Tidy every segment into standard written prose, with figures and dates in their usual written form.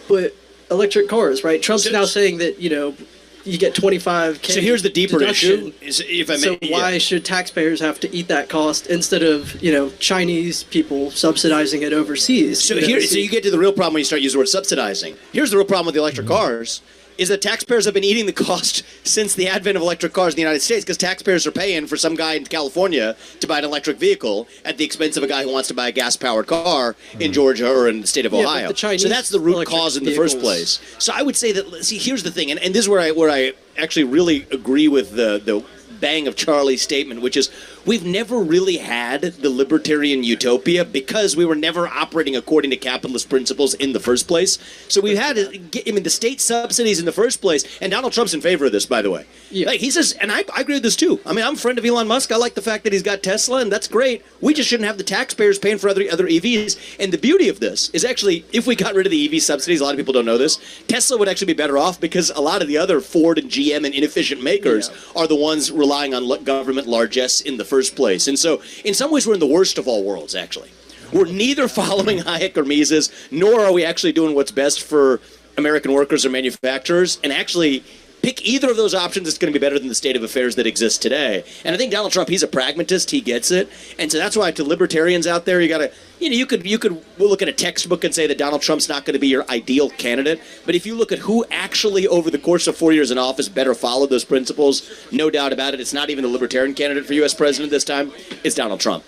But electric cars, right? Trump's now saying that, you get 25K. So here's the deeper deduction. issue. If I may, So why should taxpayers have to eat that cost instead of, Chinese people subsidizing it overseas? So you get to the real problem when you start using the word subsidizing. Here's the real problem with the electric cars. Is that taxpayers have been eating the cost since the advent of electric cars in the United States, because taxpayers are paying for some guy in California to buy an electric vehicle at the expense of a guy who wants to buy a gas-powered car in Georgia or in the state of Ohio. So that's the root cause in the first place. So I would say that, see, here's the thing, and this is where I actually really agree with the bang of Charlie's statement, which is we've never really had the libertarian utopia because we were never operating according to capitalist principles in the first place. So we've had, the state subsidies in the first place, and Donald Trump's in favor of this, by the way. Yeah. Like he says, and I agree with this too. I mean, I'm a friend of Elon Musk. I like the fact that he's got Tesla, and that's great. We just shouldn't have the taxpayers paying for other EVs. And the beauty of this is actually, if we got rid of the EV subsidies, a lot of people don't know this, Tesla would actually be better off because a lot of the other Ford and GM and inefficient makers are the ones relying on government largesse in the first place. And so, in some ways, we're in the worst of all worlds, actually. We're neither following Hayek or Mises, nor are we actually doing what's best for American workers or manufacturers, and actually pick either of those options. It's going to be better than the state of affairs that exists today. And I think Donald Trump, he's a pragmatist. He gets it. And so that's why to libertarians out there, you got to, you could look at a textbook and say that Donald Trump's not going to be your ideal candidate. But if you look at who actually over the course of 4 years in office better followed those principles, no doubt about it, it's not even the libertarian candidate for U.S. president this time. It's Donald Trump.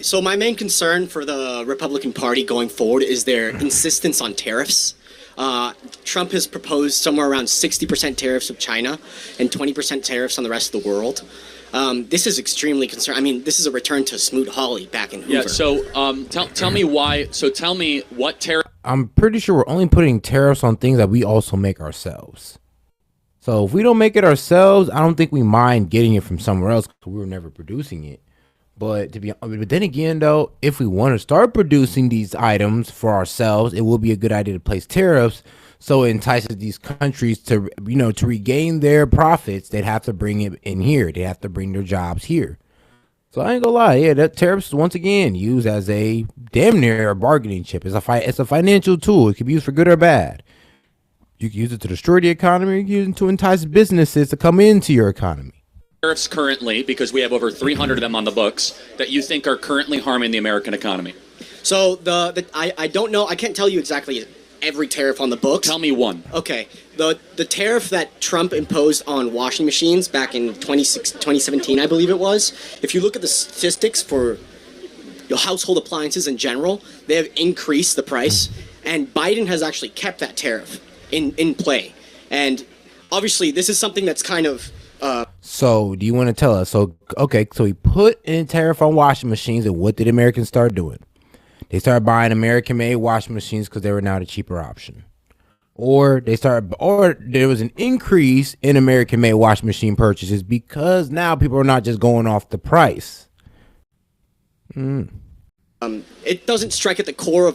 So my main concern for the Republican Party going forward is their insistence on tariffs. Trump has proposed somewhere around 60% tariffs of China and 20% tariffs on the rest of the world. This is extremely concerning. I mean, this is a return to Smoot-Hawley back in Hoover. Yeah, so tell me why. So tell me what tariff. I'm pretty sure we're only putting tariffs on things that we also make ourselves. So if we don't make it ourselves, I don't think we mind getting it from somewhere else because we were never producing it. But then again, though, if we want to start producing these items for ourselves, it will be a good idea to place tariffs. So it entices these countries to, to regain their profits. They'd have to bring it in here. They have to bring their jobs here. So I ain't gonna lie. Yeah, that tariffs once again used as a damn near a bargaining chip. It's a financial tool. It can be used for good or bad. You can use it to destroy the economy. You can use it to entice businesses to come into your economy. Tariffs currently, because we have over 300 of them on the books, that you think are currently harming the American economy? So I don't know. I can't tell you exactly every tariff on the books. Tell me one. Okay. The tariff that Trump imposed on washing machines back in 2017, I believe it was. If you look at the statistics for household appliances in general, they have increased the price, and Biden has actually kept that tariff in play. And obviously, this is something that's kind of. So do you want to tell us? So he put in tariff on washing machines, and what did Americans start doing? They started buying American-made washing machines because they were now the cheaper option. Or there was an increase in American-made washing machine purchases because now people are not just going off the price. It doesn't strike at the core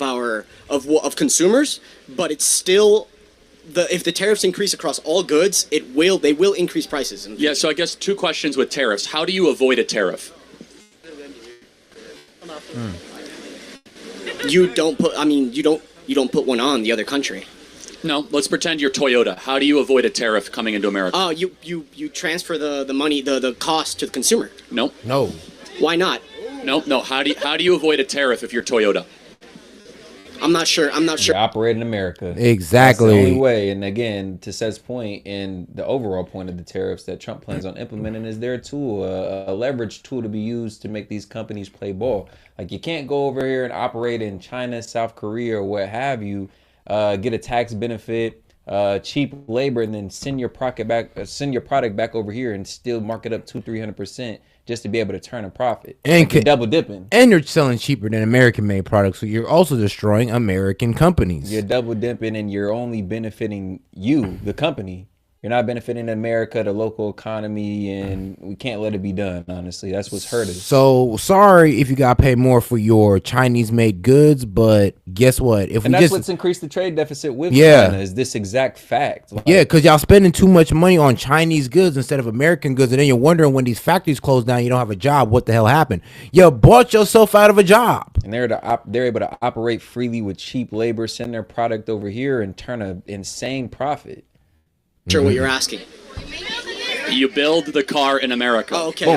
of consumers, but it's still. If the tariffs increase across all goods, they will increase prices. Yeah, so I guess two questions with tariffs. How do you avoid a tariff? You don't put one on the other country. No, let's pretend you're Toyota. How do you avoid a tariff coming into America? Oh, you transfer the money, the cost to the consumer. Nope. No. Why not? No. How do you avoid a tariff if you're Toyota? I'm not sure. You operate in America. Exactly. That's the only way. And again, to Seth's point, and the overall point of the tariffs that Trump plans on implementing is their tool, a leverage tool to be used to make these companies play ball. Like, you can't go over here and operate in China, South Korea, or what have you, get a tax benefit, cheap labor, and then send your product back over here and still mark it up 200-300%. Just to be able to turn a profit. And you're double dipping. And you're selling cheaper than American-made products, so you're also destroying American companies. You're double dipping, and you're only benefiting you, the company, You're not benefiting America, the local economy, and we can't let it be done. Honestly, that's what's hurt us. So sorry if you got to pay more for your Chinese-made goods, but guess what? If And we that's just what's increased the trade deficit with China, is this exact fact. Like, yeah, because y'all spending too much money on Chinese goods instead of American goods, and then you're wondering when these factories close down, you don't have a job. What the hell happened? You bought yourself out of a job. and they're able to operate freely with cheap labor, send their product over here, and turn an insane profit. Sure, what you're asking. You build the car in America. Oh, okay. Boom.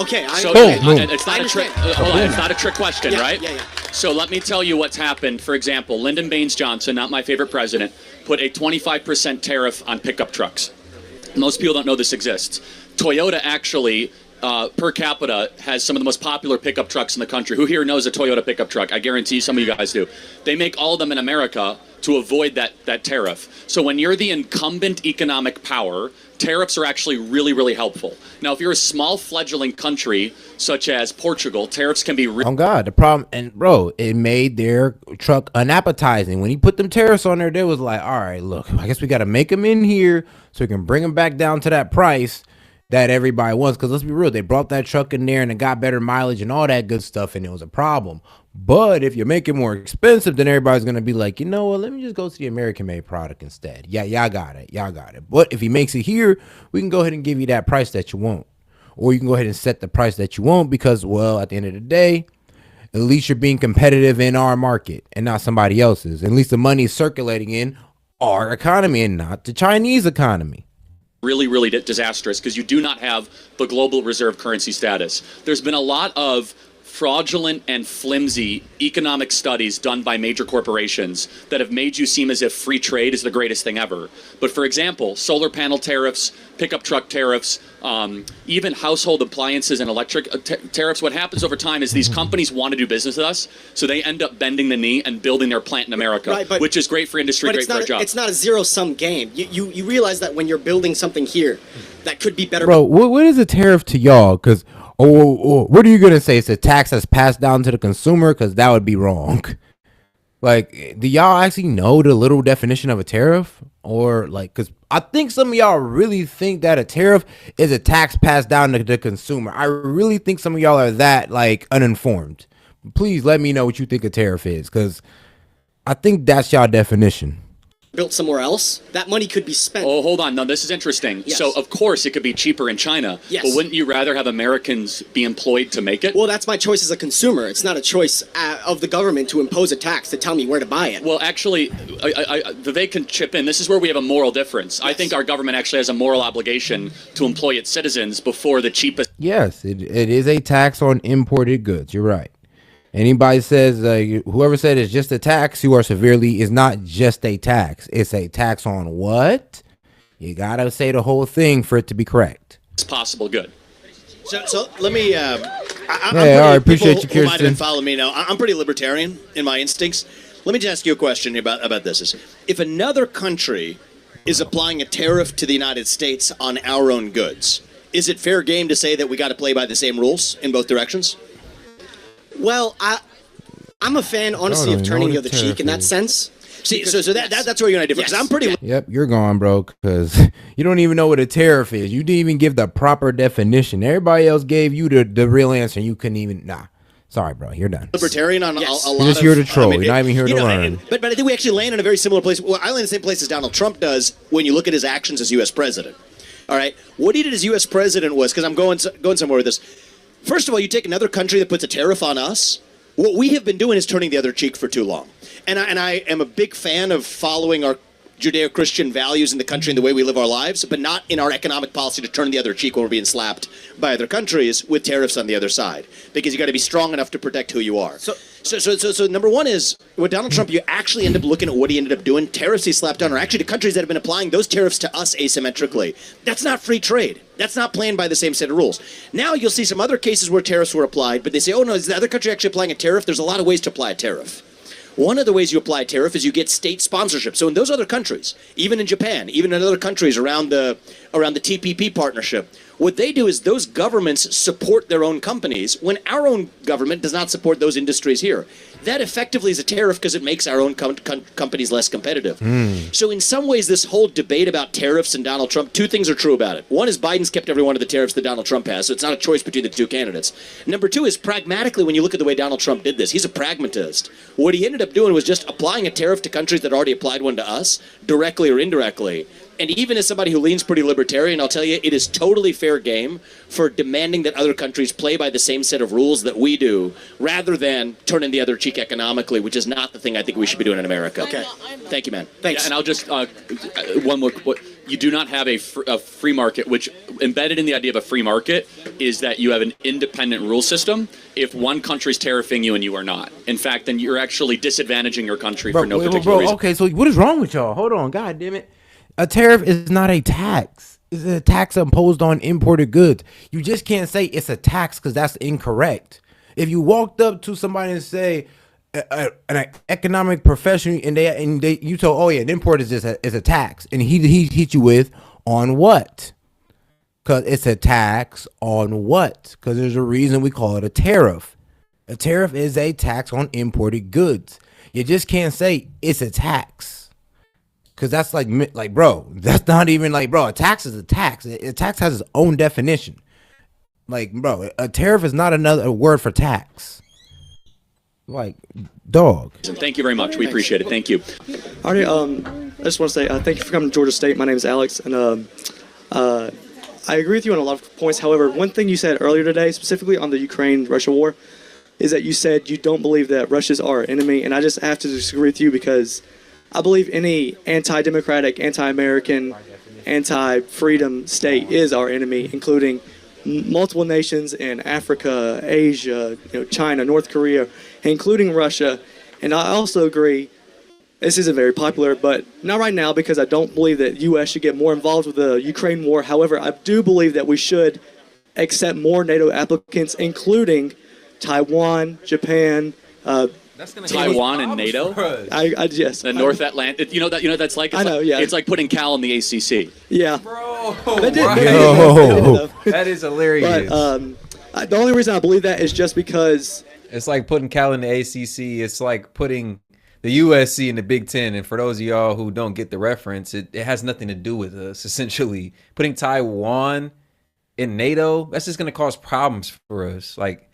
Okay. So understand. it's not I a trick. understand. Hold on, it's not a trick question, Yeah, right? yeah. So let me tell you what's happened. For example, Lyndon Baines Johnson, not my favorite president, put a 25% tariff on pickup trucks. Most people don't know this exists. Toyota actually, per capita, has some of the most popular pickup trucks in the country. Who here knows a Toyota pickup truck? I guarantee some of you guys do. They make all of them in America to avoid that tariff. So when you're the incumbent economic power, tariffs are actually really, really helpful. Now, if you're a small fledgling country such as Portugal, tariffs can be Oh God, the problem, and bro, it made their truck unappetizing. When he put them tariffs on there, they was like, all right, look, I guess we got to make them in here so we can bring them back down to that price that everybody wants. Because let's be real, they brought that truck in there and it got better mileage and all that good stuff, and it was a problem. But if you make it more expensive, then everybody's going to be like, you know what, let me just go to the American-made product instead. Yeah, y'all got it. But if he makes it here, we can go ahead and give you that price that you want. Or you can go ahead and set the price that you want because, well, at the end of the day, at least you're being competitive in our market and not somebody else's. At least the money is circulating in our economy and not the Chinese economy. really, really disastrous because you do not have the global reserve currency status. There's been a lot of fraudulent and flimsy economic studies done by major corporations that have made you seem as if free trade is the greatest thing ever. But for example, solar panel tariffs, pickup truck tariffs, even household appliances and electric tariffs, what happens over time is these companies want to do business with us, so they end up bending the knee and building their plant in America, Right, but- which is great for industry, great for our jobs. It's not a zero-sum game. You realize that when you're building something here that could be better. Bro, what is a tariff to y'all? Because, what are you going to say? It's a tax that's passed down to the consumer? Because that would be wrong. Like, do y'all actually know the literal definition of a tariff? Or, like, because I think some of y'all really think that a tariff is a tax passed down to the consumer. I really think some of y'all are that, like, uninformed. Please let me know what you think a tariff is, because I think that's y'all definition. Built somewhere else, that money could be spent. Oh, hold on. No, this is interesting. Yes. So, of course, it could be cheaper in China. Yes. But wouldn't you rather have Americans be employed to make it? Well, that's my choice as a consumer. It's not a choice of the government to impose a tax to tell me where to buy it. Well, actually, Vivek can chip in. This is where we have a moral difference. I think our government actually has a moral obligation to employ its citizens before the cheapest. Yes, it is a tax on imported goods. You're right. Anybody says, whoever said it's just a tax, you are severely, is not just a tax. It's a tax on what? You got to say the whole thing for it to be correct. Possible good. So let me. All right, appreciate you, Who might have been Kirsten. following me now. I'm pretty libertarian in my instincts. Let me just ask you a question about this. If another country is applying a tariff to the United States on our own goods, is it fair game to say that we got to play by the same rules in both directions? Well, I'm a fan, honestly, of turning the other cheek in that sense. See, so that's where you're gonna differ. Because I'm pretty. Yep, you're gone, bro, because you don't even know what a tariff is. You didn't even give the proper definition. Everybody else gave you the real answer, and you couldn't even. Nah. Sorry, bro. You're done. Libertarian on Yes. a lot You're just of, here to troll. I mean, You're not even here to learn. But I think we actually land in a very similar place. Well, I land in the same place as Donald Trump does when you look at his actions as U.S. president. All right, what he did as U.S. president was, because I'm going somewhere with this. First of all, you take another country that puts a tariff on us. What we have been doing is turning the other cheek for too long. And I am a big fan of following our Judeo-Christian values in the country and the way we live our lives, but not in our economic policy to turn the other cheek when we're being slapped by other countries with tariffs on the other side. Because you got to be strong enough to protect who you are. So number one is, with Donald Trump, you actually end up looking at what he ended up doing. Tariffs he slapped down are actually to countries that have been applying those tariffs to us asymmetrically. That's not free trade. That's not playing by the same set of rules. Now you'll see some other cases where tariffs were applied, but they say, oh no, is the other country actually applying a tariff? There's a lot of ways to apply a tariff. One of the ways you apply a tariff is you get state sponsorship. So in those other countries, even in Japan, even in other countries around the TPP partnership, What they do is those governments support their own companies when our own government does not support those industries here. That effectively is a tariff because it makes our own companies less competitive. So in some ways, this whole debate about tariffs and Donald Trump, two things are true about it. One is Biden's kept every one of the tariffs that Donald Trump has, so it's not a choice between the two candidates. Number two is pragmatically, when you look at the way Donald Trump did this, he's a pragmatist. What he ended up doing was just applying a tariff to countries that already applied one to us, directly or indirectly. And even as somebody who leans pretty libertarian, I'll tell you, it is totally fair game for demanding that other countries play by the same set of rules that we do, rather than turning the other cheek economically, which is not the thing I think we should be doing in America. Okay. Thank you, man. Thanks. Yeah, and I'll just one more. You do not have a free market, which embedded in the idea of a free market is that you have an independent rule system. If one country's tariffing you and you are not, in fact, then you're actually disadvantaging your country for no particular reason. Okay, so what is wrong with y'all? Hold on, God damn it. A tariff is not a tax. It's a tax imposed on imported goods. You just can't say it's a tax because that's incorrect. If you walked up to somebody and say an economic professional and you told, oh yeah, an import is just is a tax, and he hit you with on what? Because it's a tax on what? Because there's a reason we call it a tariff. A tariff is a tax on imported goods. You just can't say it's a tax. Because that's like, bro, that's not even like, bro, a tax is a tax. A tax has its own definition. Like, bro, a tariff is not another word for tax. Like, dog. Thank you very much. We appreciate it. Thank you. All right, I just want to say thank you for coming to Georgia State. My name is Alex, and I agree with you on a lot of points. However, one thing you said earlier today, specifically on the Ukraine-Russia war, is that you said you don't believe that Russia's our enemy, and I just have to disagree with you because I believe any anti-democratic, anti-American, anti-freedom state is our enemy, including multiple nations in Africa, Asia, China, North Korea, including Russia. And I also agree, this isn't very popular, but not right now because I don't believe that U.S. should get more involved with the Ukraine war. However, I do believe that we should accept more NATO applicants, including Taiwan, Japan, Taiwan and NATO? Yes. The North Atlantic. You know that's like. It's I know. Yeah. It's like putting Cal in the ACC. Yeah. Bro, That is hilarious. But the only reason I believe that is just because It's like putting Cal in the ACC. It's like putting the USC in the Big Ten. And for those of y'all who don't get the reference, it has nothing to do with us. Essentially, putting Taiwan in NATO, that's just going to cause problems for us. Like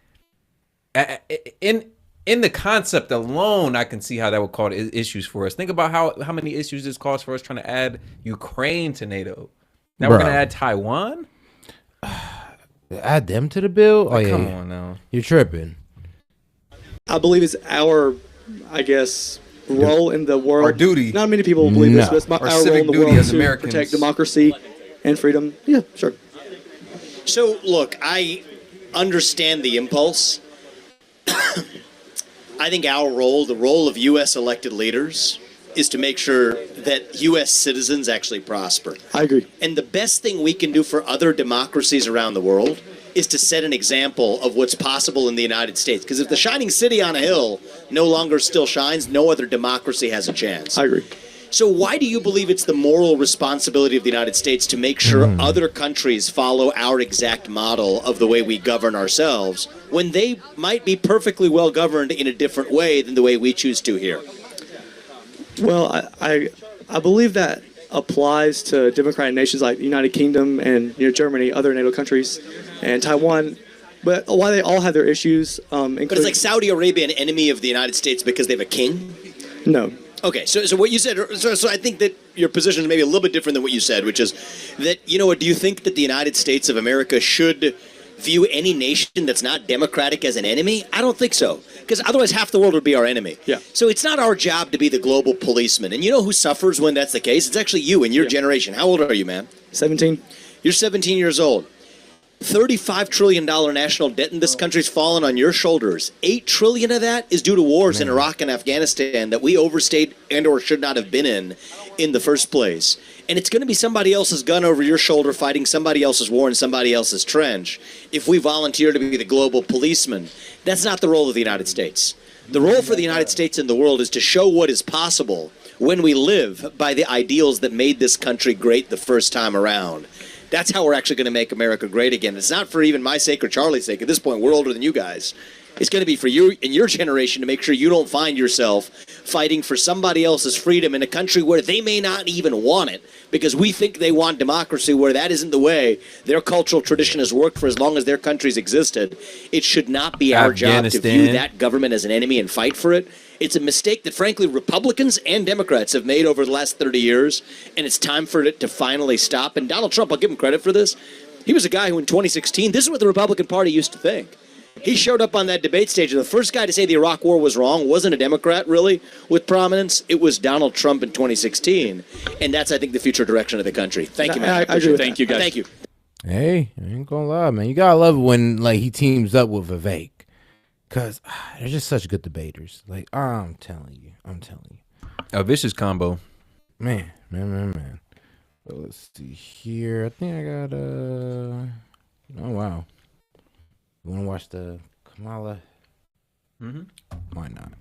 in the concept alone, I can see how that would cause issues for us. Think about how many issues this caused for us trying to add Ukraine to NATO. Now we're going to add Taiwan? Add them to the bill? Like, come on now. You're tripping. I believe it's our, role in the world. Our duty. Not many people believe this, but it's Our our role civic in the duty world as to Americans. protect democracy and freedom. Yeah, sure. So, look, I understand the impulse. I think our role, the role of U.S. elected leaders, is to make sure that U.S. citizens actually prosper. I agree. And the best thing we can do for other democracies around the world is to set an example of what's possible in the United States. Because if the shining city on a hill no longer still shines, no other democracy has a chance. I agree. So why do you believe it's the moral responsibility of the United States to make sure other countries follow our exact model of the way we govern ourselves when they might be perfectly well governed in a different way than the way we choose to here? Well, I believe that applies to democratic nations like the United Kingdom and Germany, other NATO countries, and Taiwan. But while they all have their issues, But it's like Saudi Arabia an enemy of the United States because they have a king? No. Okay, so what you said, so I think that your position is maybe a little bit different than what you said, which is that, do you think that the United States of America should view any nation that's not democratic as an enemy? I don't think so, because otherwise half the world would be our enemy. Yeah. So it's not our job to be the global policeman. And you know who suffers when that's the case? It's actually you and your generation. How old are you, man? 17. You're 17 years old. $35 trillion national debt in this country's fallen on your shoulders. $8 trillion of that is due to wars in Iraq and Afghanistan that we overstayed and or should not have been in the first place. And it's going to be somebody else's gun over your shoulder fighting somebody else's war in somebody else's trench if we volunteer to be the global policeman. That's not the role of the United States. The role for the United States in the world is to show what is possible when we live by the ideals that made this country great the first time around. That's how we're actually going to make America great again. It's not for even my sake or Charlie's sake. At this point, we're older than you guys. It's going to be for you and your generation to make sure you don't find yourself fighting for somebody else's freedom in a country where they may not even want it because we think they want democracy, where that isn't the way their cultural tradition has worked for as long as their countries existed. It should not be our job to view that government as an enemy and fight for it. It's a mistake that, frankly, Republicans and Democrats have made over the last 30 years, and it's time for it to finally stop. And Donald Trump, I'll give him credit for this. He was a guy who in 2016, this is what the Republican Party used to think. He showed up on that debate stage, and the first guy to say the Iraq War was wrong wasn't a Democrat, really, with prominence. It was Donald Trump in 2016. And that's, I think, the future direction of the country. Thank you, man. I agree with Thank you, guys. Thank you. Hey, I ain't gonna lie, man. You gotta love it when like he teams up with Vivek, cause they're just such good debaters. Like I'm telling you, A vicious combo. man. But let's see here. I think I got Oh wow. You wanna watch the Kamala? Why not?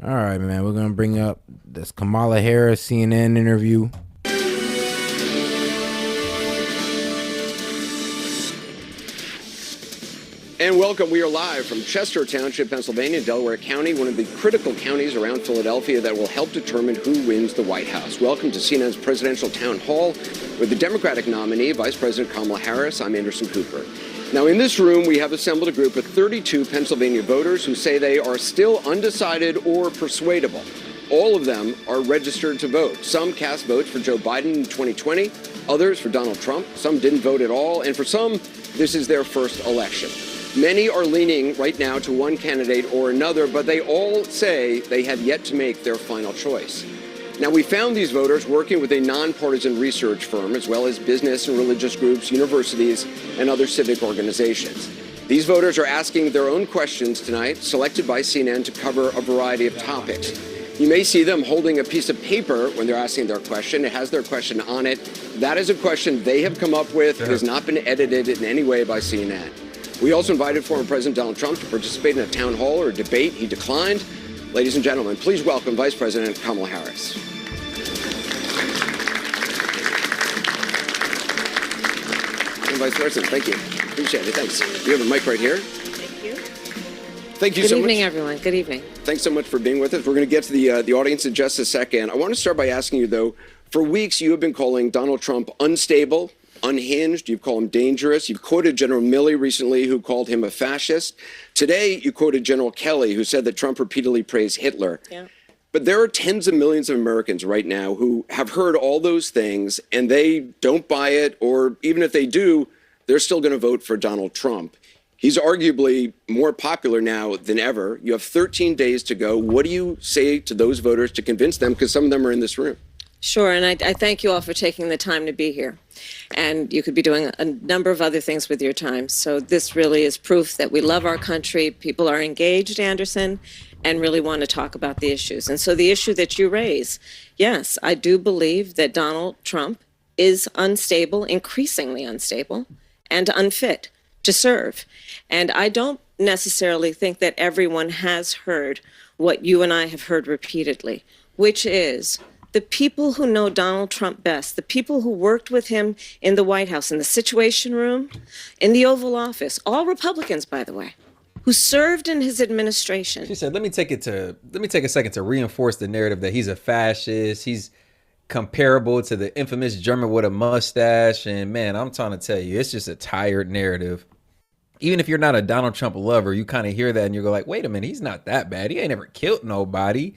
All right, man. We're gonna bring up this Kamala Harris CNN interview. And welcome. We are live from Chester Township, Pennsylvania, Delaware County, one of the critical counties around Philadelphia that will help determine who wins the White House. Welcome to CNN's presidential town hall with the Democratic nominee, Vice President Kamala Harris. I'm Anderson Cooper. Now, in this room, we have assembled a group of 32 Pennsylvania voters who say they are still undecided or persuadable. All of them are registered to vote. Some cast votes for Joe Biden in 2020, others for Donald Trump. Some didn't vote at all, and for some, this is their first election. Many are leaning right now to one candidate or another, but they all say they have yet to make their final choice. Now, we found these voters working with a nonpartisan research firm, as well as business and religious groups, universities, and other civic organizations. These voters are asking their own questions tonight, selected by CNN to cover a variety of topics. You may see them holding a piece of paper when they're asking their question. It has their question on it. That is a question they have come up with. It has not been edited in any way by CNN. We also invited former President Donald Trump to participate in a town hall or a debate. He declined. Ladies and gentlemen, please welcome Vice President Kamala Harris. And Vice President, thank you. Appreciate it. Thanks. We have a mic right here. Thank you. Thank you so much. Good evening, everyone. Good evening. Thanks so much for being with us. We're going to get to the audience in just a second. I want to start by asking you, though, for weeks you have been calling Donald Trump unstable, unhinged. You've called him dangerous. You've quoted General Milley recently, who called him a fascist. Today, you quoted General Kelly, who said that Trump repeatedly praised Hitler. Yeah. But there are tens of millions of Americans right now who have heard all those things, and they don't buy it, or even if they do, they're still going to vote for Donald Trump. He's arguably more popular now than ever. You have 13 days to go. What do you say to those voters to convince them? Because some of them are in this room. Sure, and I thank you all for taking the time to be here. And you could be doing a number of other things with your time. So this really is proof that we love our country. People are engaged, Anderson, and really want to talk about the issues. And so the issue that you raise, yes, I do believe that Donald Trump is unstable, increasingly unstable, and unfit to serve. And I don't necessarily think that everyone has heard what you and I have heard repeatedly, which is the people who know Donald Trump best, the people who worked with him in the White House, in the Situation Room, in the Oval Office, all Republicans, by the way, who served in his administration. She said, let me take a second to reinforce the narrative that he's a fascist. He's comparable to the infamous German with a mustache. And man, I'm trying to tell you, it's just a tired narrative. Even if you're not a Donald Trump lover, you kind of hear that and you go like, wait a minute, he's not that bad. He ain't never killed nobody.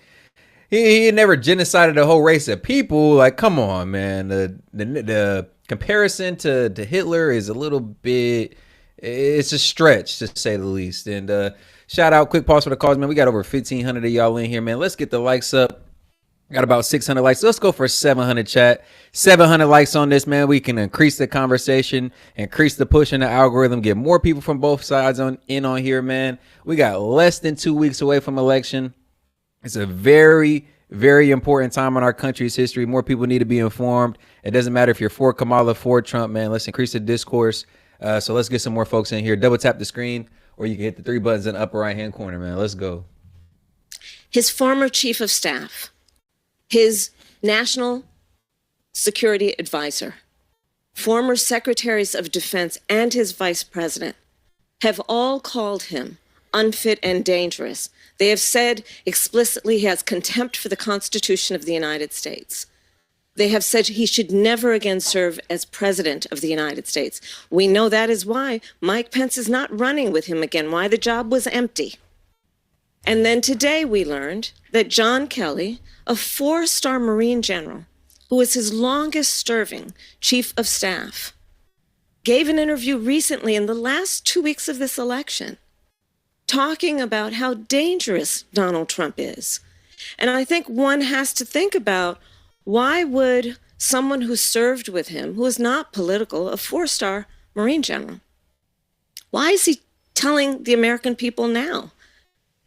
He never genocided a whole race of people. Like, come on, man. The comparison to Hitler is a little bit, it's a stretch to say the least. And shout out, quick pause for the cause, man. We got over 1,500 of y'all in here, man. Let's get the likes up. Got about 600 likes. Let's go for 700 chat. 700 likes on this, man. We can increase the conversation, increase the push in the algorithm, get more people from both sides on here, man. We got less than 2 weeks away from election. It's a very, very important time in our country's history. More people need to be informed. It doesn't matter if you're for Kamala, for Trump, man. Let's increase the discourse. So let's get some more folks in here. Double tap the screen, or you can hit the 3 buttons in the upper right-hand corner, man. Let's go. His former chief of staff, his national security advisor, former secretaries of defense, and his vice president have all called him unfit and dangerous. They have said explicitly he has contempt for the Constitution of the United States. They have said he should never again serve as president of the United States. We know that is why Mike Pence is not running with him again, why the job was empty. And then today we learned that John Kelly, a 4-star Marine general, who was his longest serving chief of staff, gave an interview recently in the last 2 weeks of this election, talking about how dangerous Donald Trump is. And I think one has to think about, why would someone who served with him, who is not political, a 4-star Marine general, why is he telling the American people now?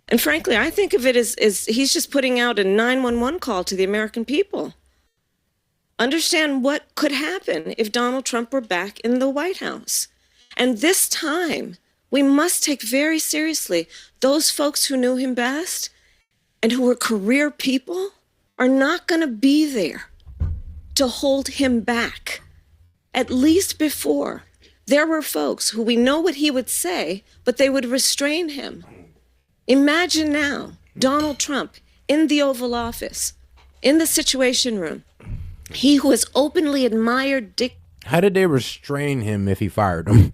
And frankly, I think of it as he's just putting out a 911 call to the American people. Understand what could happen if Donald Trump were back in the White House. And this time, we must take very seriously those folks who knew him best and who were career people are not going to be there to hold him back. At least before, there were folks who we know what he would say, but they would restrain him. Imagine now Donald Trump in the Oval Office, in the Situation Room, he who has openly admired Dick. How did they restrain him if he fired him?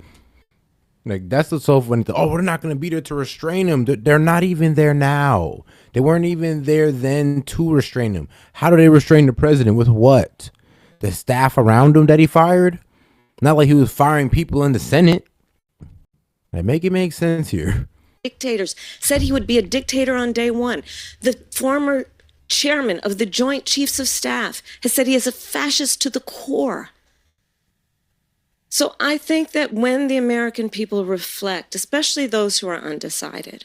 Like, that's the so funny thing. Oh, we're not going to be there to restrain him. They're not even there now. They weren't even there then to restrain him. How do they restrain the president? With what? The staff around him that he fired? Not like he was firing people in the Senate. Like, make it make sense here. Dictators said he would be a dictator on day one. The former chairman of the Joint Chiefs of Staff has said he is a fascist to the core. So I think that when the American people reflect, especially those who are undecided,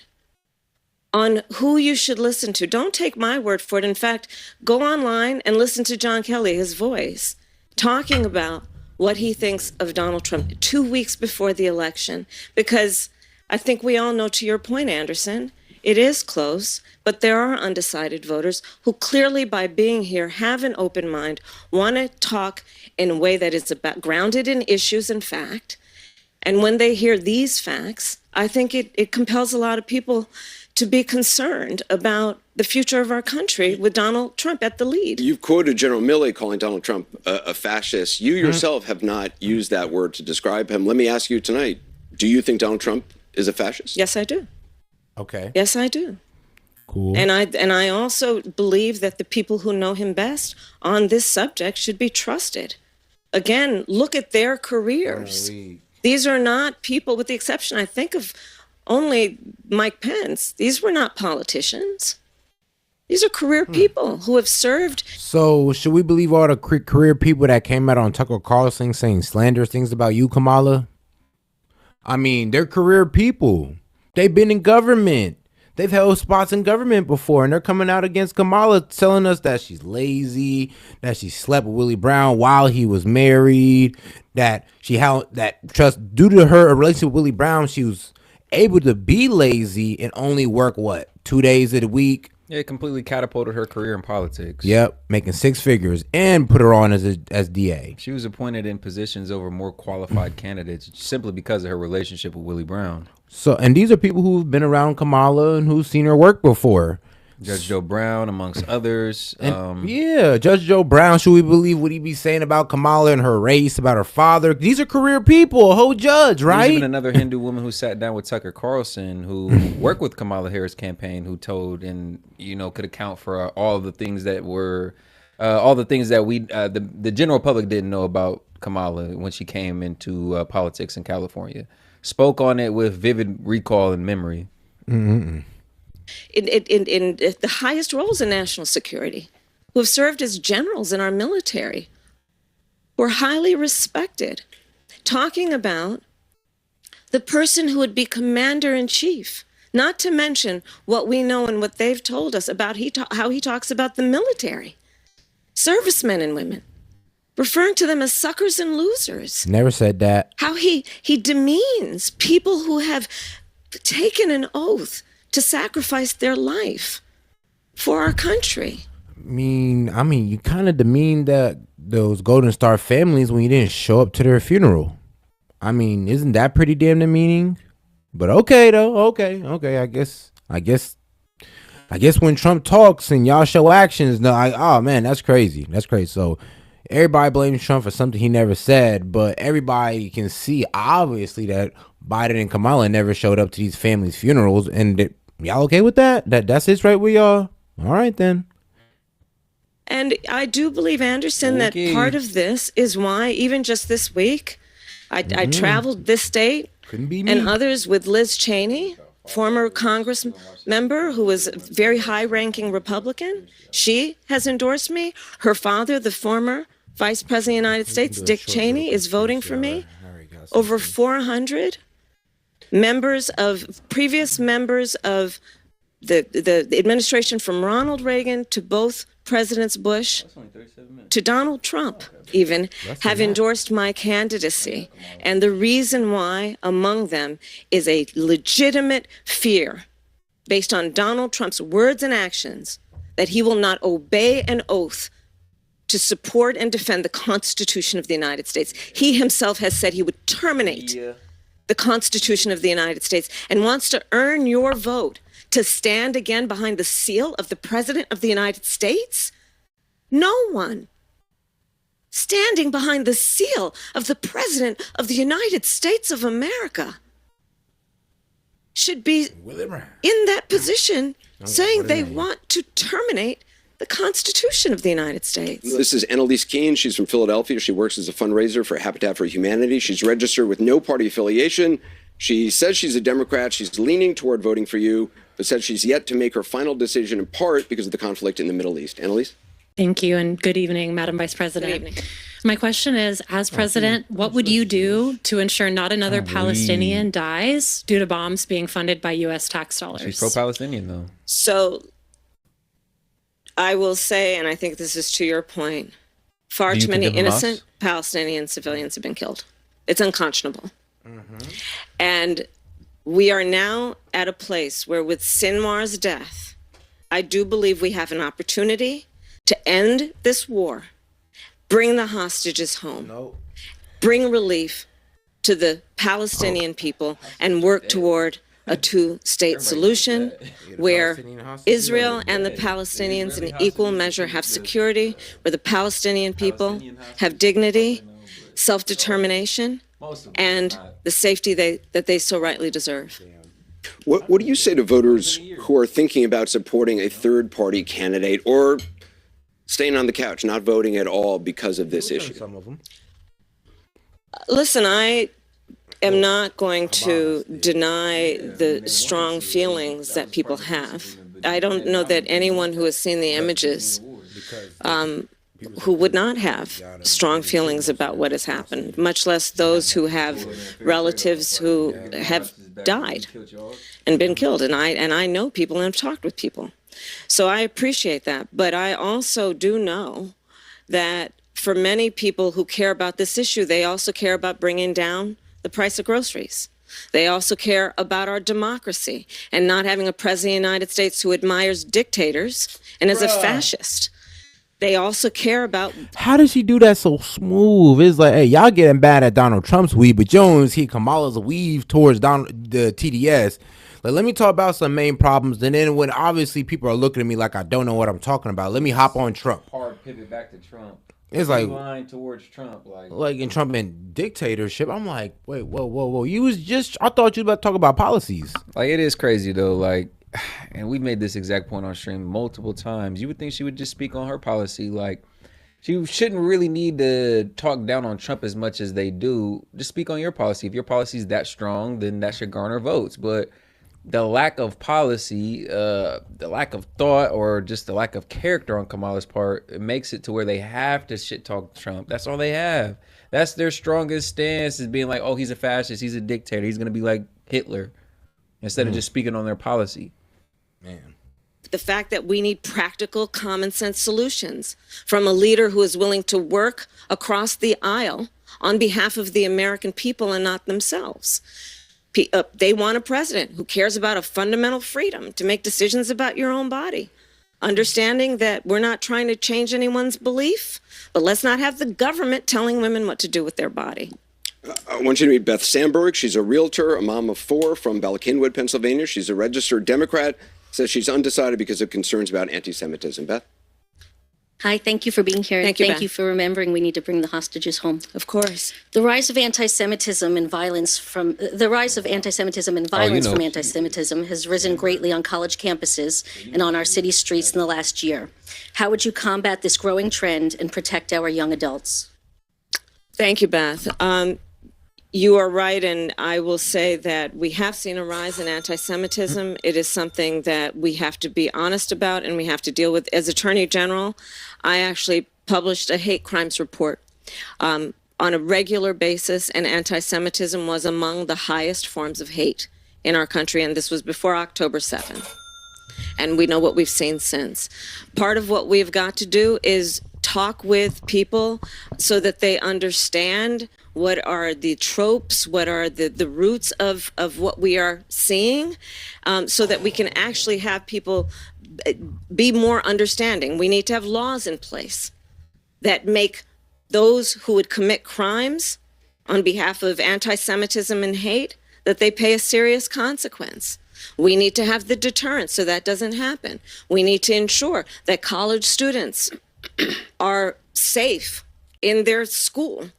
on who you should listen to, don't take my word for it. In fact, go online and listen to John Kelly, his voice, talking about what he thinks of Donald Trump 2 weeks before the election. Because I think we all know, to your point, Anderson, it is close, but there are undecided voters who clearly, by being here, have an open mind, want to talk in a way that is grounded in issues and fact. And when they hear these facts, I think it compels a lot of people to be concerned about the future of our country with Donald Trump at the lead. You've quoted General Milley calling Donald Trump a fascist. You yourself have not used that word to describe him. Let me ask you tonight, do you think Donald Trump is a fascist? Yes, I do. Okay. Yes, I do. Cool. And I also believe that the people who know him best on this subject should be trusted. Again, look at their careers. These are not people, with the exception, I think, of only Mike Pence. These were not politicians. These are career people who have served. So should we believe all the career people that came out on Tucker Carlson saying slanderous things about you, Kamala? I mean, they're career people. They've been in government. They've held spots in government before, and they're coming out against Kamala, telling us that she's lazy, that she slept with Willie Brown while he was married, that due to her relationship with Willie Brown, she was able to be lazy and only work 2 days a week. Yeah, it completely catapulted her career in politics. Yep, making 6 figures and put her on as DA. She was appointed in positions over more qualified candidates simply because of her relationship with Willie Brown. So, and these are people who've been around Kamala and who've seen her work before. Judge Joe Brown, amongst others. Yeah, Judge Joe Brown, should we believe what he be saying about Kamala and her race, about her father? These are career people, a whole judge, right? There's even another Hindu woman who sat down with Tucker Carlson, who worked with Kamala Harris' campaign, who told and, could account for all the things that were, we, the general public didn't know about Kamala when she came into politics in California. Spoke on it with vivid recall and memory. Mm-hmm. In the highest roles in national security, who have served as generals in our military, who are highly respected, talking about the person who would be commander-in-chief, not to mention what we know and what they've told us about how he talks about the military, servicemen and women, referring to them as suckers and losers. Never said that. How he demeans people who have taken an oath to sacrifice their life for our country. I mean, you kind of demean the those Golden Star families when you didn't show up to their funeral? I mean, isn't that pretty damn demeaning? But okay though, okay. I guess when Trump talks and y'all show actions, no, oh man, that's crazy. That's crazy. So everybody blames Trump for something he never said, but everybody can see obviously that Biden and Kamala never showed up to these families' funerals, and y'all okay with that? That's his right with y'all? All right then. And I do believe, Anderson, that part of this is why, even just this week, I traveled this state Couldn't be me. and others with Liz Cheney, former Congress member who was a very high-ranking Republican. She has endorsed me. Her father, the former Vice President of the United States, Dick Cheney, is voting for me. Over 400 previous members of the administration, from Ronald Reagan to both Presidents Bush to Donald Trump even, have endorsed my candidacy. And the reason why, among them, is a legitimate fear based on Donald Trump's words and actions that he will not obey an oath to support and defend the Constitution of the United States. He himself has said he would terminate the Constitution of the United States and wants to earn your vote to stand again behind the seal of the President of the United States? No one standing behind the seal of the President of the United States of America should be in that position saying they want to terminate the Constitution of the United States. This is Annalise Keene. She's from Philadelphia. She works as a fundraiser for Habitat for Humanity. She's registered with no party affiliation. She says she's a Democrat. She's leaning toward voting for you, but says she's yet to make her final decision, in part because of the conflict in the Middle East. Annalise? Thank you, and good evening, Madam Vice President. Good evening. My question is, as president, what would you do to ensure not another Palestinian dies due to bombs being funded by U.S. tax dollars? She's pro-Palestinian, though. So I will say, and I think this is to your point, far too many innocent Palestinian civilians have been killed. It's unconscionable. And we are now at a place where, with Sinwar's death, I do believe we have an opportunity to end this war, bring the hostages home, bring relief to the Palestinian people, and work toward a two-state solution where Israel and the Palestinians in equal measure have security, where the Palestinian people have dignity, self-determination, and the safety that they so rightly deserve. What do you say to voters who are thinking about supporting a third-party candidate or staying on the couch, not voting at all because of this issue? Listen, I am not going to deny the strong feelings that people have. I don't know that anyone who has seen the images who would not have strong feelings about what has happened, much less those who have relatives who have died and been killed. And I know people and have talked with people. So I appreciate that. But I also do know that for many people who care about this issue, they also care about bringing down the price of groceries. They also care about our democracy and not having a president of the United States who admires dictators and is a fascist. They also care about... How does she do that so smooth? It's like, hey, y'all getting bad at Donald Trump's weave, but Jones, he Kamala's weave towards the TDS. Like, let me talk about some main problems, and then when obviously people are looking at me like I don't know what I'm talking about, let me hop on Trump. Hard pivot back to Trump. It's like line towards Trump, like in Trump and dictatorship. I'm like, wait, whoa. You was just, I thought you was about to talk about policies. Like, it is crazy though. Like, and we made this exact point on stream multiple times. You would think she would just speak on her policy. Like, she shouldn't really need to talk down on Trump as much as they do. Just speak on your policy. If your policy is that strong, then that should garner votes. But the lack of policy, the lack of thought, or just the lack of character on Kamala's part, it makes it to where they have to shit talk Trump. That's all they have. That's their strongest stance, is being like, oh, he's a fascist, he's a dictator, he's going to be like Hitler, instead of just speaking on their policy. Man. The fact that we need practical, common sense solutions from a leader who is willing to work across the aisle on behalf of the American people and not themselves. They want a president who cares about a fundamental freedom to make decisions about your own body. understanding that we're not trying to change anyone's belief, but let's not have the government telling women what to do with their body. I want you to meet Beth Sandberg. She's a realtor, a mom of 4 from Ballackinwood, Pennsylvania. She's a registered Democrat, says she's undecided because of concerns about anti-Semitism. Beth? Hi, thank you for being here. Thank you, Thank Beth. you for remembering we need to bring the hostages home. Of course. The rise of anti-Semitism and violence from anti-Semitism has risen greatly on college campuses and on our city streets in the last year. How would you combat this growing trend and protect our young adults? Thank you, Beth. You are right, and I will say that we have seen a rise in anti-Semitism. It is something that we have to be honest about and we have to deal with. As Attorney General, I actually published a hate crimes report on a regular basis, and anti-Semitism was among the highest forms of hate in our country, and this was before October 7th. And we know what we've seen since. Part of what we've got to do is talk with people so that they understand what are the tropes, what are the roots of what we are seeing, so that we can actually have people be more understanding. We need to have laws in place that make those who would commit crimes on behalf of anti-Semitism and hate, that they pay a serious consequence. We need to have the deterrence so that doesn't happen. We need to ensure that college students are safe in their school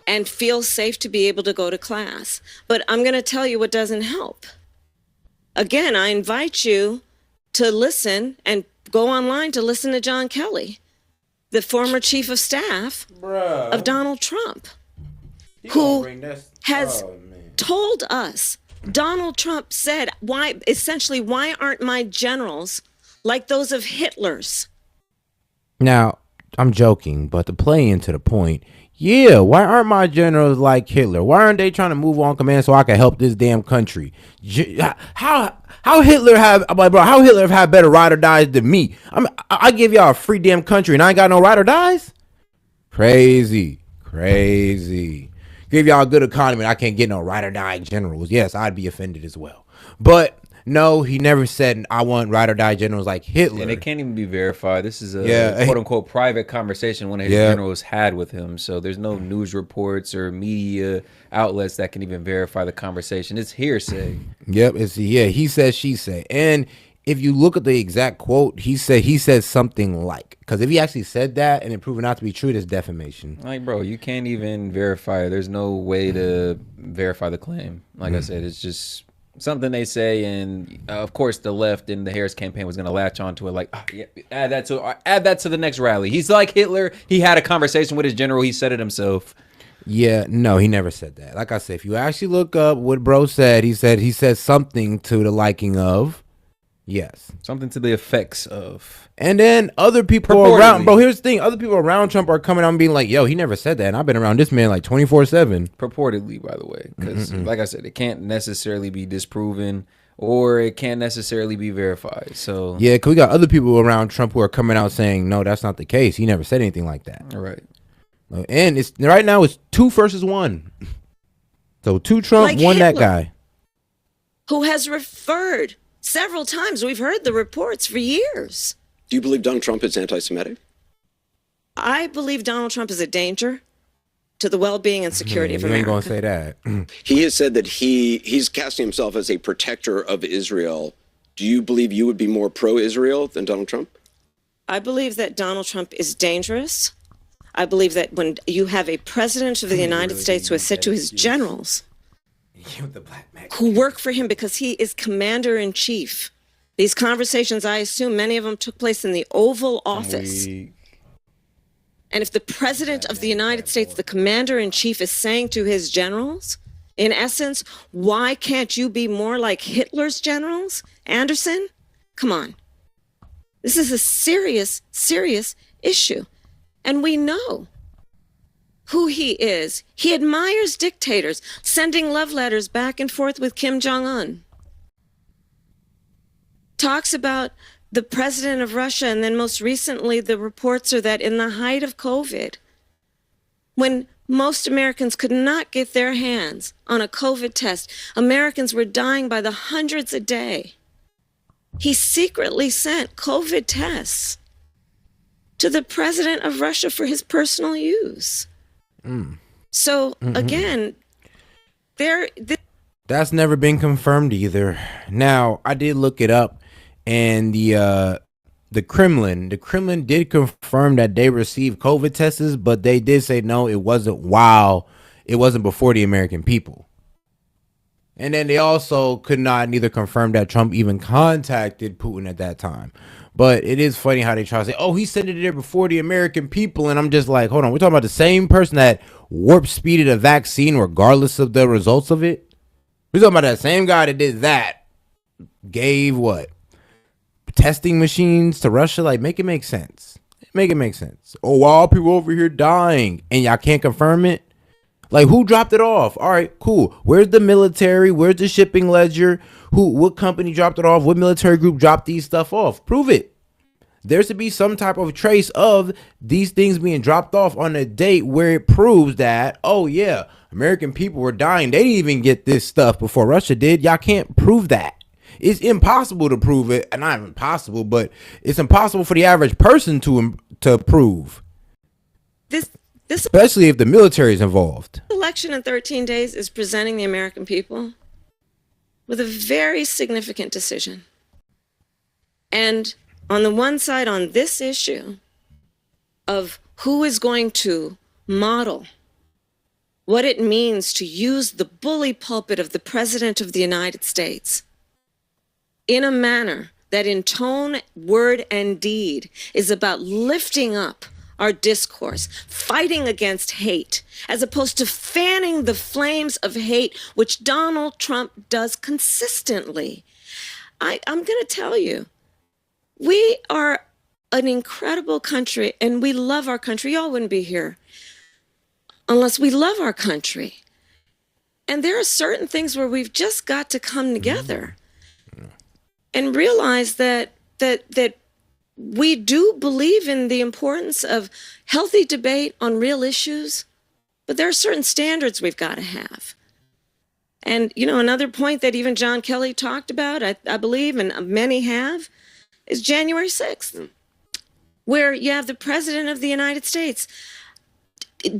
and feel safe to be able to go to class. But I'm going to tell you what doesn't help. Again, I invite you to listen and go online to listen to John Kelly, the former chief of staff of Donald Trump, who has told us, Donald Trump said, why aren't my generals like those of Hitler's? Now, I'm joking, but to play into the point, yeah, why aren't my generals like Hitler? Why aren't they trying to move on command so I can help this damn country? How Hitler have had better ride or dies than me? I give y'all a free damn country and I ain't got no ride or dies? Crazy. Give y'all a good economy and I can't get no ride or die generals. Yes, I'd be offended as well. But no, he never said I want ride or die generals like Hitler. And it can't even be verified. This is a quote unquote private conversation one of his generals had with him. So there's no news reports or media outlets that can even verify the conversation. It's hearsay. Yep, he said, she said. And if you look at the exact quote, he said something like, because if he actually said that and it proven not to be true, it's defamation. Like, bro, you can't even verify it. There's no way to verify the claim. Like I said, it's just something they say, and of course the left in the Harris campaign was going to latch onto it, like, add that to the next rally. He's like Hitler. He had a conversation with his general. He said it himself. Yeah, no, he never said that. Like I said, if you actually look up what bro said, he said something to the liking of, yes, something to the effects of. And then other people around, bro, here's the thing, other people around Trump are coming out and being like, yo, he never said that, and I've been around this man like 24/7. Purportedly, by the way, because like I said, it can't necessarily be disproven or it can't necessarily be verified. So yeah, because we got other people around Trump who are coming out saying, no, that's not the case. He never said anything like that. All right. And it's right now it's 2 versus 1. So 2 Trump, like 1 Hitler, that guy. who has referred several times. We've heard the reports for years. Do you believe Donald Trump is anti-Semitic? I believe Donald Trump is a danger to the well-being and security of America. You ain't gonna say that. He has said that he's casting himself as a protector of Israel. Do you believe you would be more pro-Israel than Donald Trump? I believe that Donald Trump is dangerous. I believe that when you have a president of the United States who has said to his generals, who work for him because he is commander-in-chief, these conversations, I assume many of them took place in the Oval Office. And if the president of the United States, the commander-in-chief, is saying to his generals, in essence, why can't you be more like Hitler's generals, Anderson? Come on. This is a serious, serious issue. And we know who he is. He admires dictators, sending love letters back and forth with Kim Jong-un. Talks about the president of Russia, and then most recently the reports are that in the height of COVID, when most Americans could not get their hands on a COVID test, Americans were dying by the hundreds a day. he secretly sent COVID tests to the president of Russia for his personal use. So again, That's never been confirmed either. Now, I did look it up, and the Kremlin did confirm that they received COVID tests, but they did say no, it wasn't before the American people. And then they also could not neither confirm that Trump even contacted Putin at that time. But it is funny how they try to say, oh, he sent it there before the American people. And I'm just like, hold on, we're talking about the same person that warp speeded a vaccine regardless of the results of it. We're talking about that same guy that did that. Gave what? Testing machines to Russia? Like, make it make sense. Make it make sense. Oh, wow, people over here dying. And y'all can't confirm it? Like, who dropped it off? All right, cool. Where's the military? Where's the shipping ledger? What company dropped it off? What military group dropped these stuff off? Prove it. There should be some type of trace of these things being dropped off on a date where it proves that, oh yeah, American people were dying. They didn't even get this stuff before Russia did. Y'all can't prove that. It's impossible to prove it. And not impossible, but it's impossible for the average person to prove. This especially if the military is involved. election in 13 days is presenting the American people with a very significant decision. And on the one side, on this issue of who is going to model what it means to use the bully pulpit of the President of the United States in a manner that in tone, word, and deed is about lifting up our discourse, fighting against hate, as opposed to fanning the flames of hate, which Donald Trump does consistently. I'm going to tell you, we are an incredible country, and we love our country. Y'all wouldn't be here unless we love our country. And there are certain things where we've just got to come together and realize that we do believe in the importance of healthy debate on real issues, but there are certain standards we've got to have. And, you know, another point that even John Kelly talked about, I believe, and many have, is January 6th, where you have the President of the United States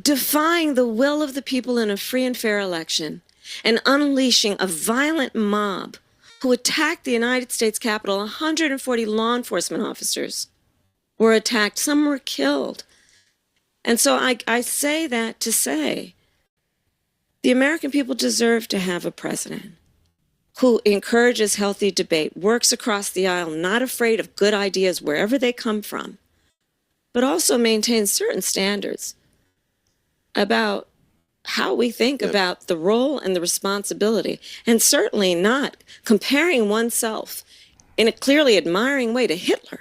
defying the will of the people in a free and fair election and unleashing a violent mob who attacked the United States Capitol. 140 law enforcement officers were attacked. Some were killed. And so I say that to say the American people deserve to have a president who encourages healthy debate, works across the aisle, not afraid of good ideas wherever they come from, but also maintains certain standards about how we think about the role and the responsibility, and certainly not comparing oneself in a clearly admiring way to Hitler.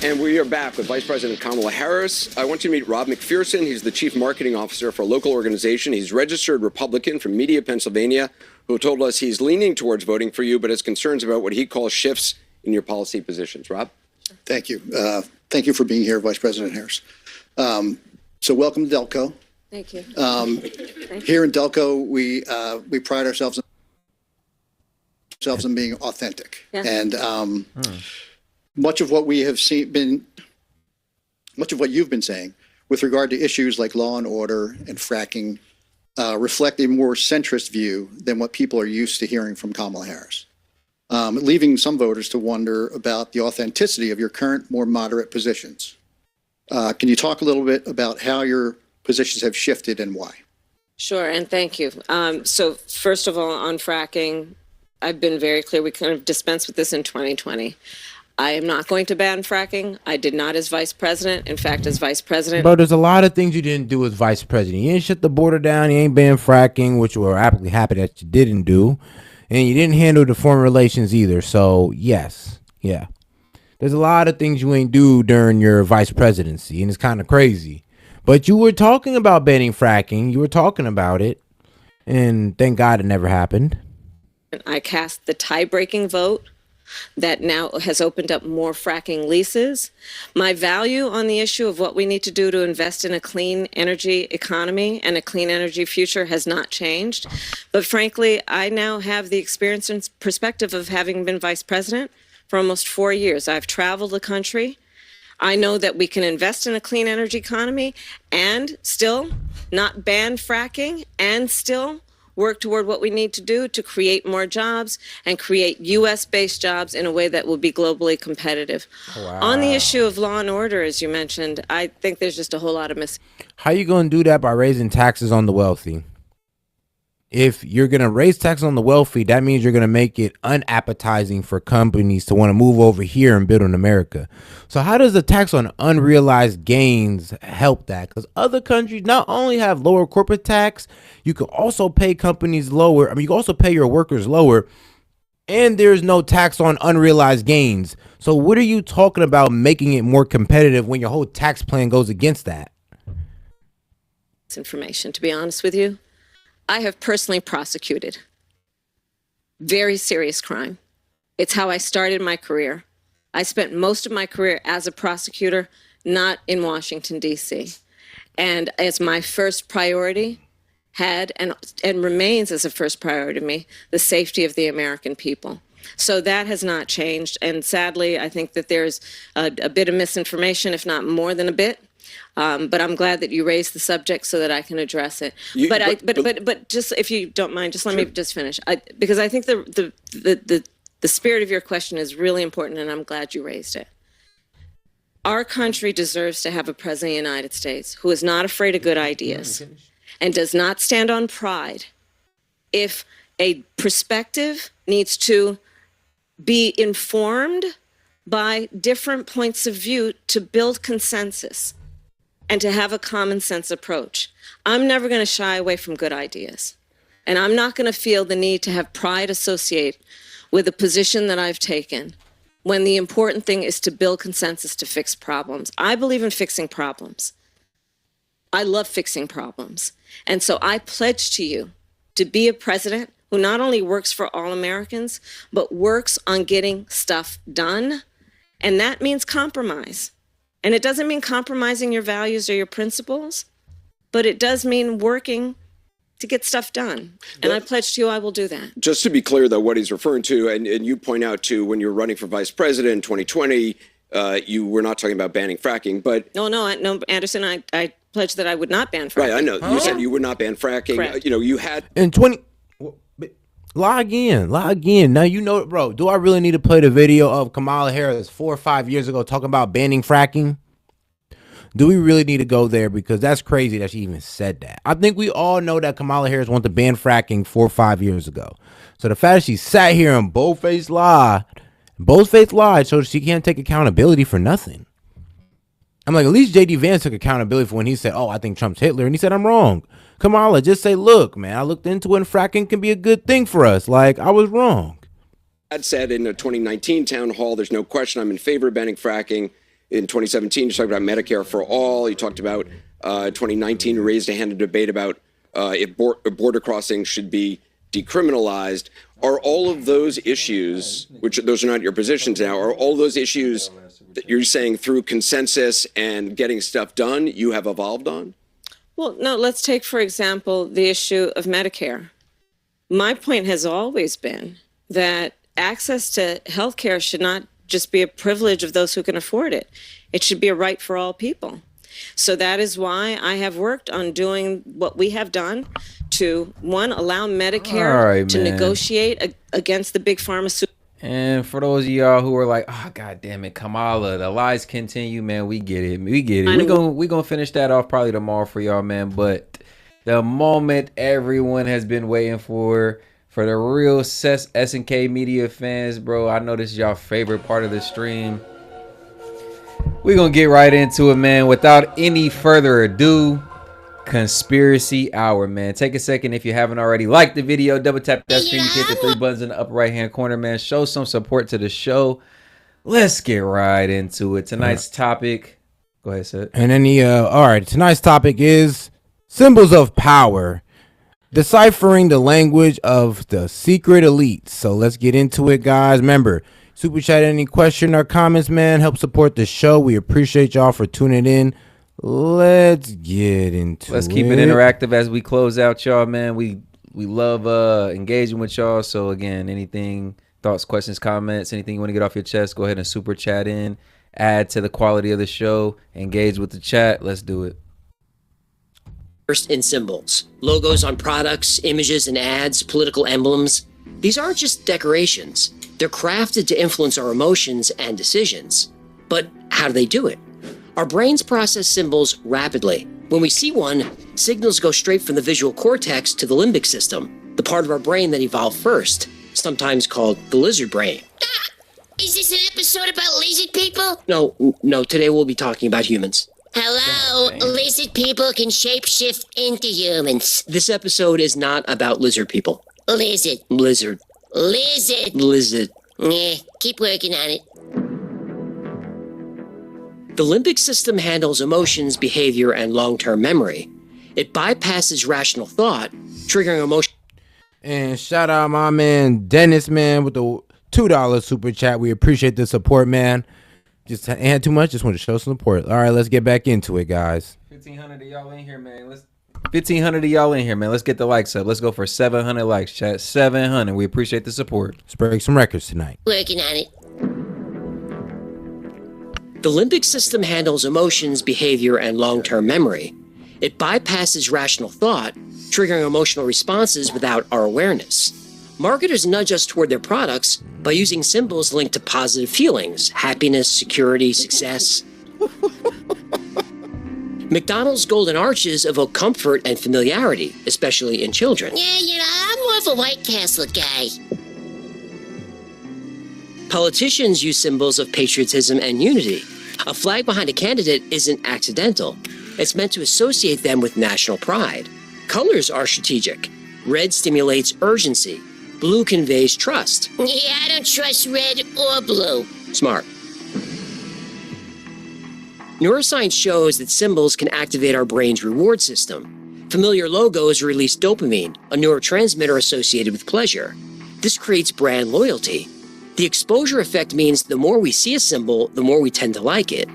And we are back with Vice President Kamala Harris. I want you to meet Rob McPherson. He's the Chief Marketing Officer for a local organization. He's registered Republican from Media, Pennsylvania, who told us he's leaning towards voting for you, but has concerns about what he calls shifts in your policy positions. Rob? Thank you. Thank you for being here, Vice President Harris. So welcome to Delco. Thank you. Here in Delco, we pride ourselves in being authentic. Yeah. And much of what we have much of what you've been saying with regard to issues like law and order and fracking reflect a more centrist view than what people are used to hearing from Kamala Harris, leaving some voters to wonder about the authenticity of your current, more moderate positions. Can you talk a little bit about how your positions have shifted and why? Sure, and thank you. So first of all, on fracking, I've been very clear. We kind of dispensed with this in 2020. I am not going to ban fracking. I did not as vice president. In fact, as vice president. But there's a lot of things you didn't do as vice president. You didn't shut the border down. You ain't ban fracking, which we're happily happy that you didn't do. And you didn't handle the foreign relations either. So, yes. Yeah. There's a lot of things you ain't do during your vice presidency. And it's kind of crazy. But you were talking about banning fracking. You were talking about it. And thank God it never happened. I cast the tie-breaking vote that now has opened up more fracking leases. My value on the issue of what we need to do to invest in a clean energy economy and a clean energy future has not changed. But frankly, I now have the experience and perspective of having been vice president for almost 4 years. I've traveled the country. I know that we can invest in a clean energy economy and still not ban fracking and still work toward what we need to do to create more jobs and create U.S.-based jobs in a way that will be globally competitive. Wow. On the issue of law and order, as you mentioned, I think there's just a whole lot of How you going to do that? By raising taxes on the wealthy. If you're going to raise taxes on the wealthy, that means you're going to make it unappetizing for companies to want to move over here and build in America. So how does the tax on unrealized gains help that? Because other countries not only have lower corporate tax, you can also pay companies lower. I mean, you can also pay your workers lower, and there's no tax on unrealized gains. So what are you talking about making it more competitive when your whole tax plan goes against that? Information, to be honest with you. I have personally prosecuted very serious crime. It's how I started my career. I spent most of my career as a prosecutor, not in Washington, D.C. And as my first priority had and remains as a first priority to me, the safety of the American people. So that has not changed. And sadly, I think that there's a bit of misinformation, if not more than a bit. But I'm glad that you raised the subject so that I can address it. But just if you don't mind, just let me just finish. Because I think the spirit of your question is really important, and I'm glad you raised it. Our country deserves to have a president of the United States who is not afraid of good ideas and does not stand on pride. If a perspective needs to be informed by different points of view to build consensus and to have a common sense approach. I'm never going to shy away from good ideas. And I'm not going to feel the need to have pride associate with a position that I've taken when the important thing is to build consensus to fix problems. I believe in fixing problems. I love fixing problems. And so I pledge to you to be a president who not only works for all Americans, but works on getting stuff done. And that means compromise. And it doesn't mean compromising your values or your principles, but it does mean working to get stuff done. And I pledge to you I will do that. Just to be clear, though, what he's referring to, and you point out to when you're running for vice president in 2020, you were not talking about banning fracking, but... No, Anderson, I pledged that I would not ban fracking. Right, I know. You said you would not ban fracking. Correct. You had... In 20... Lie again. Now, you know, bro, do I really need to play the video of Kamala Harris 4 or 5 years ago talking about banning fracking? Do we really need to go there? Because that's crazy that she even said that. I think we all know that Kamala Harris wanted to ban fracking 4 or 5 years ago. So the fact that she sat here and bold-faced lied so she can't take accountability for nothing. I'm like, at least J.D. Vance took accountability for when he said, oh, I think Trump's Hitler. And he said, I'm wrong. Kamala, just say, look, man, I looked into it and fracking can be a good thing for us. Like, I was wrong. Had said in a 2019 town hall, there's no question I'm in favor of banning fracking. In 2017, you talked about Medicare for all. You talked about 2019, you raised a hand in debate about if border crossings should be decriminalized. Are all of those issues, which those are not your positions now, are all those issues that you're saying through consensus and getting stuff done you have evolved on? Well, no, let's take, for example, the issue of Medicare. My point has always been that access to health care should not just be a privilege of those who can afford it. It should be a right for all people. So that is why I have worked on doing what we have done to, one, allow Medicare to negotiate against the big pharmaceutical. And for those of y'all who are like, oh, God damn it, Kamala, the lies continue, man, we get it. We gonna finish that off probably tomorrow for y'all, man. But the moment everyone has been waiting for the real S&K media fans, bro, I know this is y'all favorite part of the stream. We're gonna get right into it, man. Without any further ado, Conspiracy Hour, man. Take a second if you haven't already. Like the video, double tap that screen, you hit the 3 buttons in the upper right hand corner, man. Show some support to the show. Let's get right into it. Tonight's topic. Go ahead, Seth. And then all right, tonight's topic is symbols of power. Deciphering the language of the secret elites. So let's get into it, guys. Remember, Super chat, any question or comments, man? Help support the show. We appreciate y'all for tuning in. Let's get into it. Let's keep it interactive as we close out, y'all, man. We love engaging with y'all. So again, anything, thoughts, questions, comments, anything you want to get off your chest, go ahead and super chat in. Add to the quality of the show. Engage with the chat. Let's do it. First in symbols, logos on products, images and ads, political emblems. These aren't just decorations. They're crafted to influence our emotions and decisions. But how do they do it? Our brains process symbols rapidly. When we see one, signals go straight from the visual cortex to the limbic system, the part of our brain that evolved first, sometimes called the lizard brain. Is this an episode about lizard people? No, today we'll be talking about humans. Hello, lizard people can shapeshift into humans. This episode is not about lizard people. Lizard. Lizard. Lizard. Lizard. Keep working on it. The limbic system handles emotions, behavior, and long-term memory. It bypasses rational thought, triggering emotion. And shout out my man Dennis, man, with the $2 super chat. We appreciate the support, man. Just ain't had too much. Just want to show some support. All right, let's get back into it, guys. 1,500 of y'all in here, man. 1,500 of y'all in here, man. Let's get the likes up. Let's go for 700 likes, chat. 700. We appreciate the support. Let's break some records tonight. Working on it. The limbic system handles emotions, behavior, and long-term memory. It bypasses rational thought, triggering emotional responses without our awareness. Marketers nudge us toward their products by using symbols linked to positive feelings, happiness, security, success. McDonald's golden arches evoke comfort and familiarity, especially in children. Yeah, I'm more of a White Castle guy. Politicians use symbols of patriotism and unity. A flag behind a candidate isn't accidental. It's meant to associate them with national pride. Colors are strategic. Red stimulates urgency. Blue conveys trust. Yeah, I don't trust red or blue. Smart. Neuroscience shows that symbols can activate our brain's reward system. Familiar logos release dopamine, a neurotransmitter associated with pleasure. This creates brand loyalty. The exposure effect means the more we see a symbol, the more we tend to like it.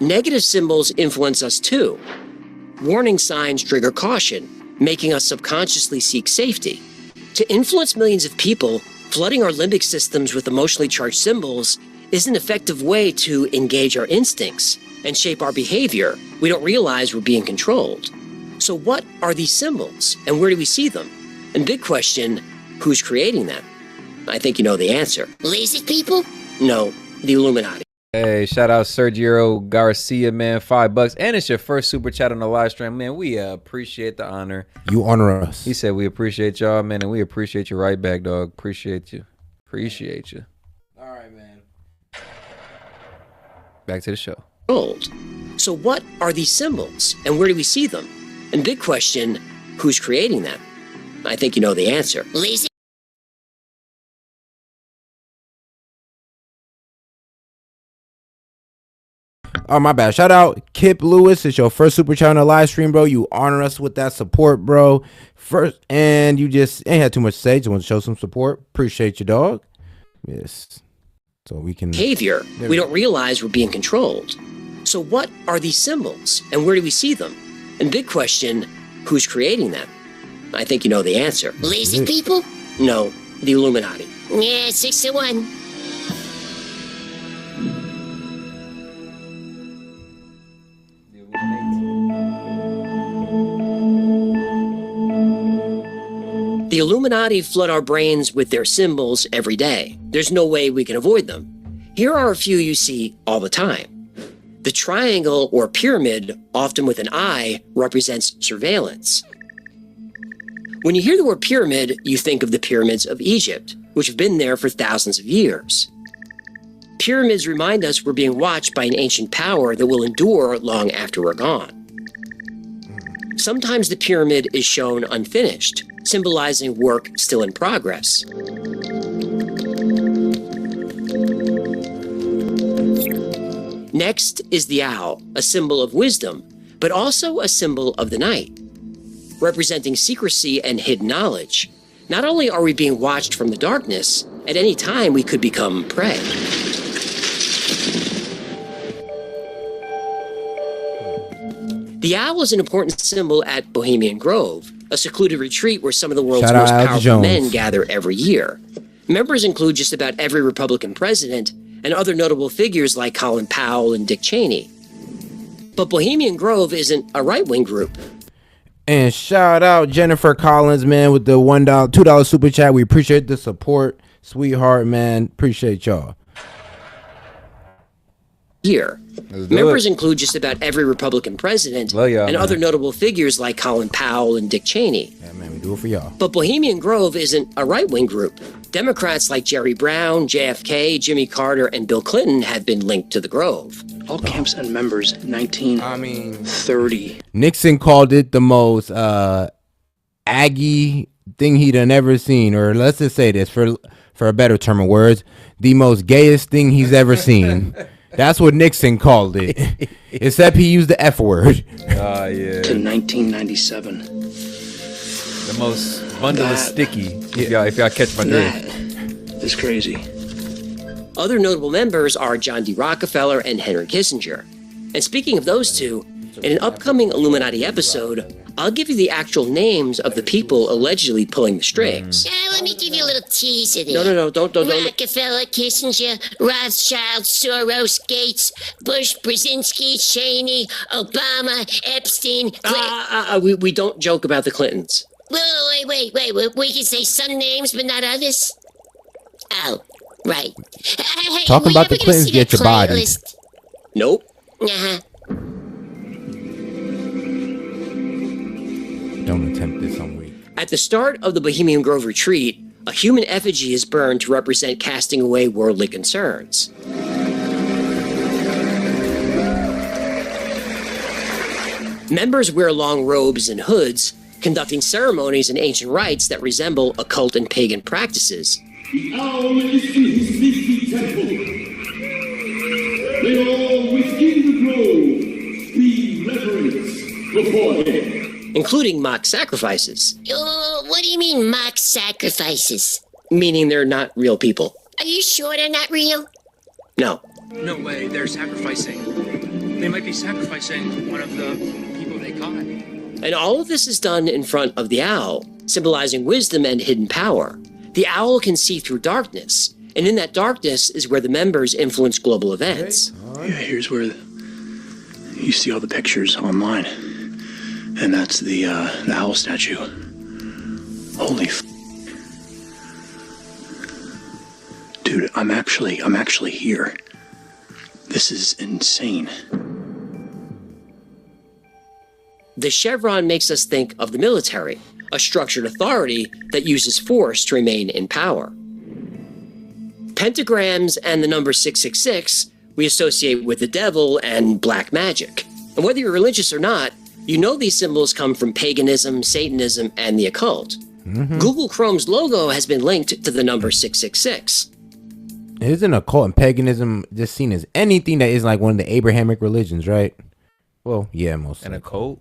Negative symbols influence us too. Warning signs trigger caution, making us subconsciously seek safety. To influence millions of people, flooding our limbic systems with emotionally charged symbols is an effective way to engage our instincts and shape our behavior. We don't realize we're being controlled. So what are these symbols, and where do we see them? And big question, who's creating them? I think you know the answer. Lizard people? No, the Illuminati. Hey, shout out Sergio Garcia, man, $5. And it's your first super chat on the live stream, man. We appreciate the honor. You honor us. He said we appreciate y'all, man, and we appreciate you right back, dog. Appreciate you. Appreciate you. All right, man. Back to the show. So what are these symbols, and where do we see them? And big question, who's creating them? I think you know the answer. Lizard. Oh, my bad. Shout out Kip Lewis. It's your first super chat on the live stream, bro. You honor us with that support, bro. First, and you just ain't had too much to say. Just want to show some support. Appreciate you, dog. Yes. So we can... Behavior. We don't realize we're being controlled. So what are these symbols, and where do we see them? And big question, who's creating them? I think you know the answer. Lizard people? No, the Illuminati. Yeah, 6-1. The Illuminati flood our brains with their symbols every day. There's no way we can avoid them. Here are a few you see all the time. The triangle or pyramid, often with an eye, represents surveillance. When you hear the word pyramid, you think of the pyramids of Egypt, which have been there for thousands of years. Pyramids remind us we're being watched by an ancient power that will endure long after we're gone. Sometimes the pyramid is shown unfinished, symbolizing work still in progress. Next is the owl, a symbol of wisdom, but also a symbol of the night, representing secrecy and hidden knowledge. Not only are we being watched from the darkness, At any time, we could become prey. The owl is an important symbol at Bohemian Grove, a secluded retreat where some of the world's Shout out most Al powerful Jones. men gather every year. Members include just about every Republican president and other notable figures like Colin Powell and Dick Cheney. But Bohemian Grove isn't a right-wing group. And shout out Jennifer Collins, man, with the $2 super chat. We appreciate the support, sweetheart, man. Appreciate y'all. Here, members include just about every Republican president and other notable figures like Colin Powell and Dick Cheney. Yeah, man, we do it for y'all. But Bohemian Grove isn't a right-wing group. Democrats like Jerry Brown, JFK, Jimmy Carter, and Bill Clinton have been linked to the Grove. All camps and members, 1930. Nixon called it the most Aggie thing he'd ever seen, or let's just say this for a better term of words, the most gayest thing he's ever seen. That's what Nixon called it. Except he used the F word. Yeah. To 1997. The most bundle of sticky. If y'all catch my drift. It's crazy. Other notable members are John D. Rockefeller and Henry Kissinger. And speaking of those two, in an upcoming Illuminati episode, I'll give you the actual names of the people allegedly pulling the strings. Let me give you a little teaser there. No, don't. Rockefeller, Kissinger, Rothschild, Soros, Gates, Bush, Brzezinski, Cheney, Obama, Epstein. We don't joke about the Clintons. Wait. We can say some names, but not others? Oh, right. Hey, Talking about the ever gonna Clintons see get that your body. playlist? Nope. Uh-huh. Don't attempt this some week. At the start of the Bohemian Grove retreat, a human effigy is burned to represent casting away worldly concerns. Members wear long robes and hoods, conducting ceremonies and ancient rites that resemble occult and pagan practices. The owl is in his sleepy temple. May all within the grove be reverence before him. Including mock sacrifices. What do you mean, mock sacrifices? Meaning they're not real people. Are you sure they're not real? No. No way, they're sacrificing. They might be sacrificing one of the people they caught. And all of this is done in front of the owl, symbolizing wisdom and hidden power. The owl can see through darkness, and in that darkness is where the members influence global events. Yeah, here's where you see all the pictures online. And that's the owl statue. Holy Dude, I'm actually here. This is insane. The chevron makes us think of the military, a structured authority that uses force to remain in power. Pentagrams and the number 666 we associate with the devil and black magic. And whether you're religious or not, you know these symbols come from paganism, Satanism, and the occult. Google Chrome's logo has been linked to the number 666. Isn't occult and paganism just seen as anything that is like one of the Abrahamic religions, right? Well, yeah, mostly. And occult?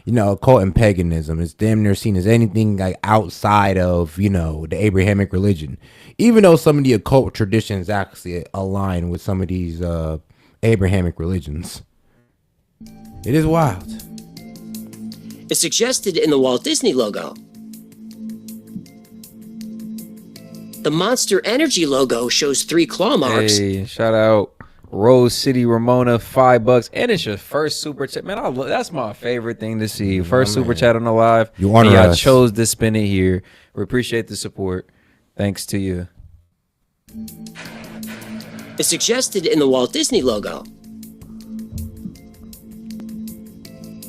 Occult and paganism is damn near seen as anything like outside of, the Abrahamic religion. Even though some of the occult traditions actually align with some of these Abrahamic religions. It is wild. It's suggested in the Walt Disney logo. The Monster Energy logo shows 3 claw marks. Hey, shout out Rose City Ramona, $5, and it's your first super chat, man. That's my favorite thing to see. First super chat on the live. You honor y'all us. chose to spin it here. We appreciate the support. Thanks to you. It's suggested in the Walt Disney logo.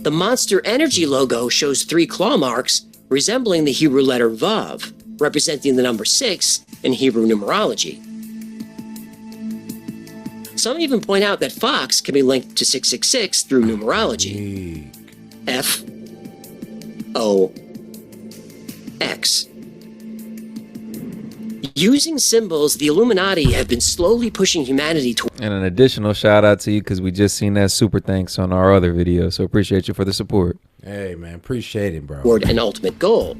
The Monster Energy logo shows 3 claw marks resembling the Hebrew letter Vav, representing the number 6 in Hebrew numerology. Some even point out that Fox can be linked to 666 through numerology. F-O-X. Using symbols, the Illuminati have been slowly pushing humanity toward. And an additional shout out to you because we just seen that super thanks on our other video. So appreciate you for the support. Hey, man. Appreciate it, bro. Toward an ultimate goal.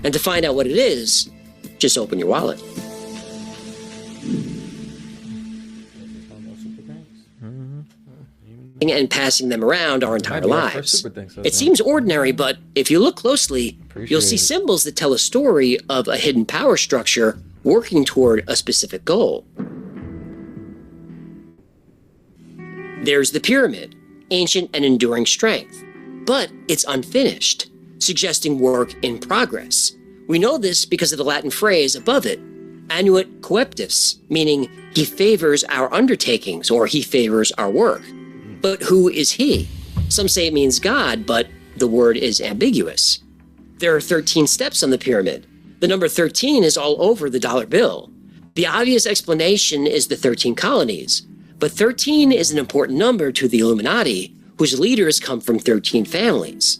And to find out what it is, just open your wallet. and passing them around our entire lives. It seems ordinary, but if you look closely, you'll see symbols that tell a story of a hidden power structure working toward a specific goal. There's the pyramid, ancient and enduring strength, but it's unfinished, suggesting work in progress. We know this because of the Latin phrase above it, annuit coeptis, meaning he favors our undertakings or he favors our work. But who is he? Some say it means God, but the word is ambiguous. There are 13 steps on the pyramid. The number 13 is all over the dollar bill. The obvious explanation is the 13 colonies, but 13 is an important number to the Illuminati, whose leaders come from 13 families.